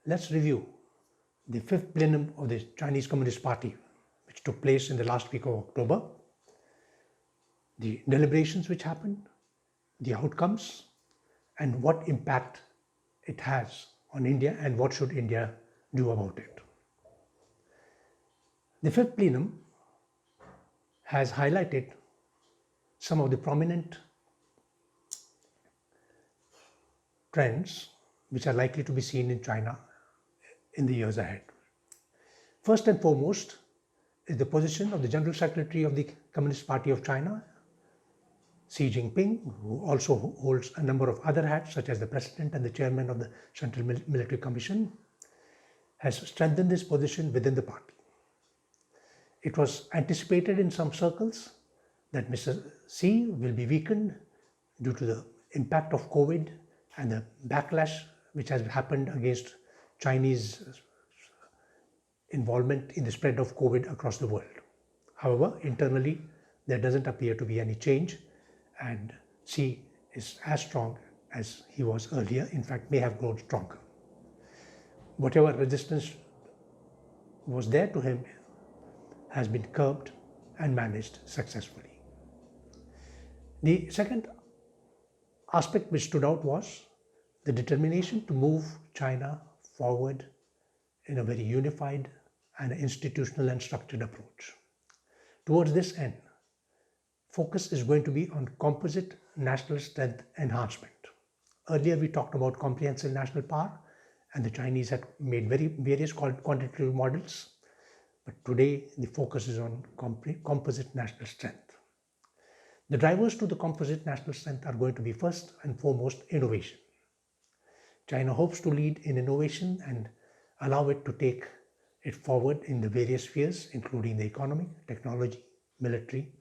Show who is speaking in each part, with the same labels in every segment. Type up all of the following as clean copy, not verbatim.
Speaker 1: let's review the fifth plenum of the Chinese Communist Party, which took place in the last week of October, the deliberations which happened, the outcomes, and what impact it has on India and what should India do about it. The fifth plenum has highlighted some of the prominent trends which are likely to be seen in China in the years ahead. First and foremost is the position of the General Secretary of the Communist Party of China, Xi Jinping, who also holds a number of other hats such as the President and the Chairman of the Central Military Commission, has strengthened this position within the party. It was anticipated in some circles that Mr. Xi will be weakened due to the impact of COVID and the backlash which has happened against Chinese involvement in the spread of COVID across the world. However, internally, there doesn't appear to be any change, and Xi is as strong as he was earlier, in fact, may have grown stronger. Whatever resistance was there to him has been curbed and managed successfully. The second aspect which stood out was the determination to move China forward in a very unified and institutional and structured approach. Towards this end, focus is going to be on composite national strength enhancement. Earlier we talked about comprehensive national power, and the Chinese had made various quantitative models, but today the focus is on composite national strength. The drivers to the composite national strength are going to be first and foremost innovation. China hopes to lead in innovation and allow it to take it forward in the various spheres, including the economy, technology, military,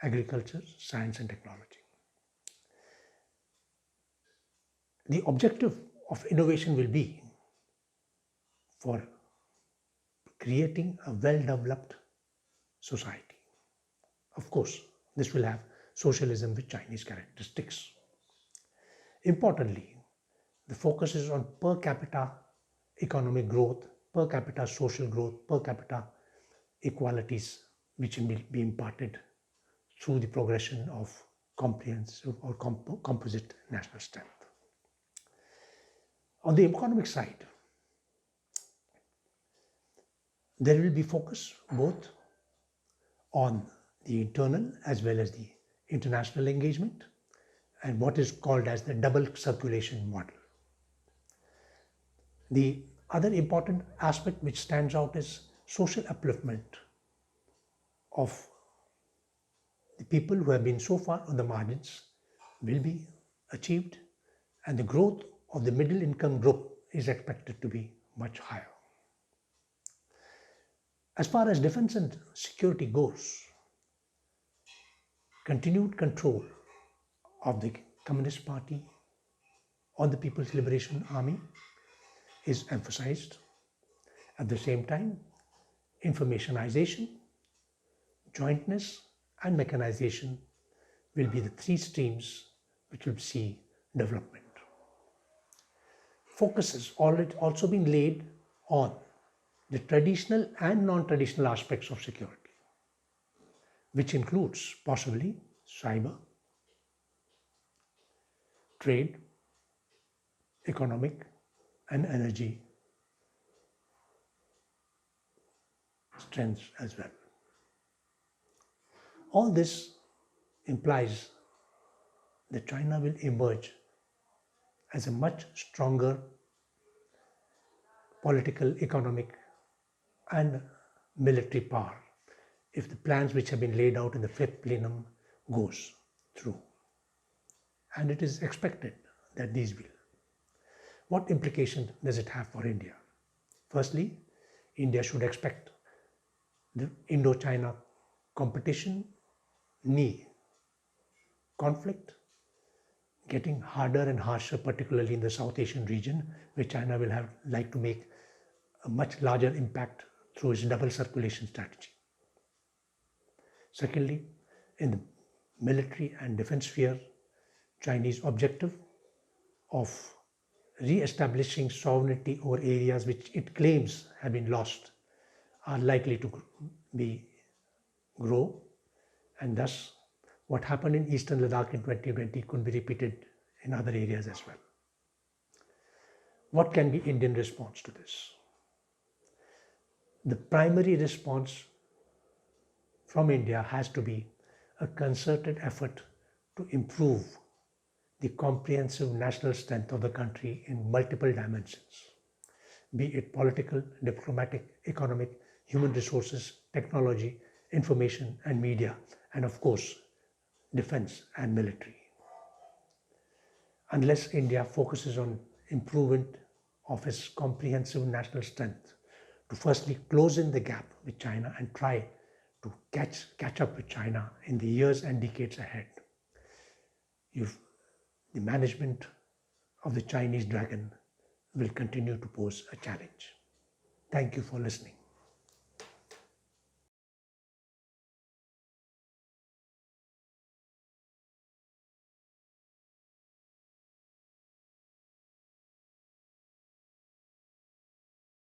Speaker 1: agriculture, science and technology. The objective of innovation will be for creating a well-developed society. Of course, this will have socialism with Chinese characteristics. Importantly, the focus is on per capita economic growth, per capita social growth, per capita equalities which will be imparted through the progression of comprehensive or composite national strength. On the economic side, there will be focus both on the internal as well as the international engagement and what is called as the double circulation model. The other important aspect which stands out is social upliftment of the people who have been so far on the margins will be achieved, and the growth of the middle income group is expected to be much higher. As far as defense and security goes, continued control of the Communist Party on the People's Liberation Army is emphasized. At the same time, informationization, jointness and mechanization will be the three streams which will see development. Focus is also being laid on the traditional and non-traditional aspects of security, which includes possibly cyber, trade, economic and energy strengths as well. All this implies that China will emerge as a much stronger political, economic and military power if the plans which have been laid out in the fifth plenum goes through. And it is expected that these will. What implication does it have for India? Firstly, India should expect the Indo-China competition, conflict getting harder and harsher, particularly in the South Asian region, where China will like to make a much larger impact through its double circulation strategy. Secondly, in the military and defense sphere, Chinese objective of re-establishing sovereignty over areas which it claims have been lost are likely to grow, and thus what happened in Eastern Ladakh in 2020 could be repeated in other areas as well. What can be Indian response to this? The primary response from India has to be a concerted effort to improve the comprehensive national strength of the country in multiple dimensions, be it political, diplomatic, economic, human resources, technology, information and media, and of course, defense and military. Unless India focuses on improvement of its comprehensive national strength to firstly close in the gap with China and try to catch up with China in the years and decades ahead, the management of the Chinese dragon will continue to pose a challenge. Thank you for listening.